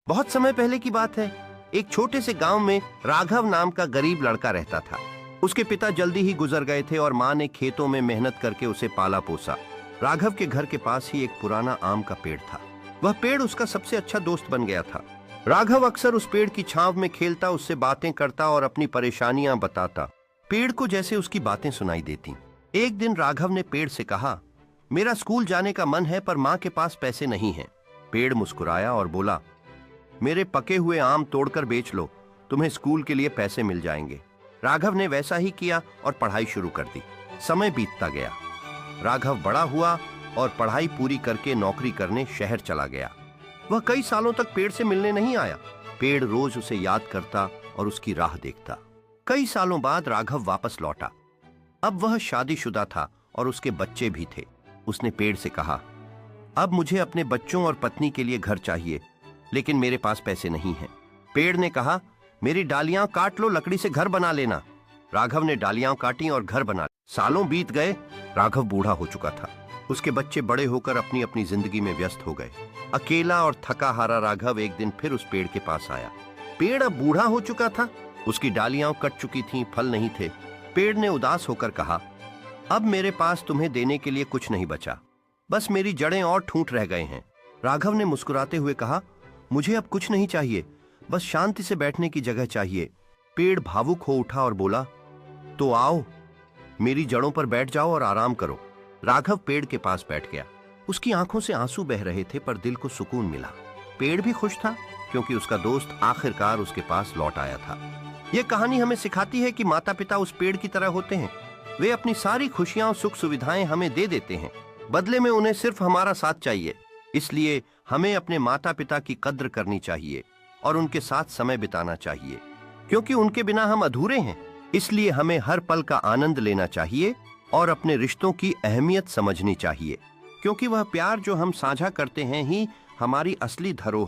बहुत समय पहले की बात है। एक छोटे से गांव में राघव नाम का गरीब लड़का रहता था। उसके पिता जल्दी ही गुजर गए थे और माँ ने खेतों में मेहनत करके उसे पाला पोसा। राघव के घर के पास ही एक पुराना आम का पेड़ था। वह पेड़ उसका सबसे अच्छा दोस्त बन गया था। राघव अक्सर उस पेड़ की छांव में खेलता, उससे बातें करता और अपनी परेशानियां बताता। पेड़ को जैसे उसकी बातें सुनाई देती। एक दिन राघव ने पेड़ से कहा, मेरा स्कूल जाने का मन है पर माँ के पास पैसे नहीं है। पेड़ मुस्कुराया और बोला, मेरे पके हुए आम तोड़कर बेच लो, तुम्हें स्कूल के लिए पैसे मिल जाएंगे। राघव ने वैसा ही किया और पढ़ाई शुरू कर दी। समय बीतता गया। राघव बड़ा हुआ और पढ़ाई पूरी करके नौकरी करने शहर चला गया। वह कई सालों तक पेड़ से मिलने नहीं आया। पेड़ रोज उसे याद करता और उसकी राह देखता। कई सालों बाद राघव वापस लौटा। अब वह शादीशुदा था और उसके बच्चे भी थे। उसने पेड़ से कहा, अब मुझे अपने बच्चों और पत्नी के लिए घर चाहिए, लेकिन मेरे पास पैसे नहीं हैं। पेड़ ने कहा, मेरी डालियां काट लो, लकड़ी से घर बना लेना। राघव ने डालियां काटी और घर बना लिया। सालों बीत गए। राघव बूढ़ा हो चुका था। उसके बच्चे बड़े होकर अपनी अपनी जिंदगी में व्यस्त हो गए। अकेला और थका हारा राघव एक दिन फिर उस पेड़ के पास आया। पेड़ अब बूढ़ा हो चुका था। उसकी डालियां कट चुकी थीं, फल नहीं थे। पेड़ ने उदास होकर कहा, अब मेरे पास तुम्हें देने के लिए कुछ नहीं बचा, बस मेरी जड़ें और ठूंठ रह गए हैं। राघव ने मुस्कुराते हुए कहा, मुझे अब कुछ नहीं चाहिए, बस शांति से बैठने की जगह चाहिए। पेड़ भावुक हो उठा और बोला, तो आओ, मेरी जड़ों पर बैठ जाओ और आराम करो। राघव पेड़ के पास बैठ गया। उसकी आंखों से आंसू बह रहे थे पर दिल को सुकून मिला। पेड़ भी खुश था क्योंकि उसका दोस्त आखिरकार उसके पास लौट आया था। यह कहानी हमें सिखाती है कि माता पिता उस पेड़ की तरह होते हैं। वे अपनी सारी खुशियां और सुख सुविधाएं हमें दे देते हैं, बदले में उन्हें सिर्फ हमारा साथ चाहिए। इसलिए हमें अपने माता पिता की कद्र करनी चाहिए और उनके साथ समय बिताना चाहिए, क्योंकि उनके बिना हम अधूरे हैं। इसलिए हमें हर पल का आनंद लेना चाहिए और अपने रिश्तों की अहमियत समझनी चाहिए, क्योंकि वह प्यार जो हम साझा करते हैं ही हमारी असली धरोहर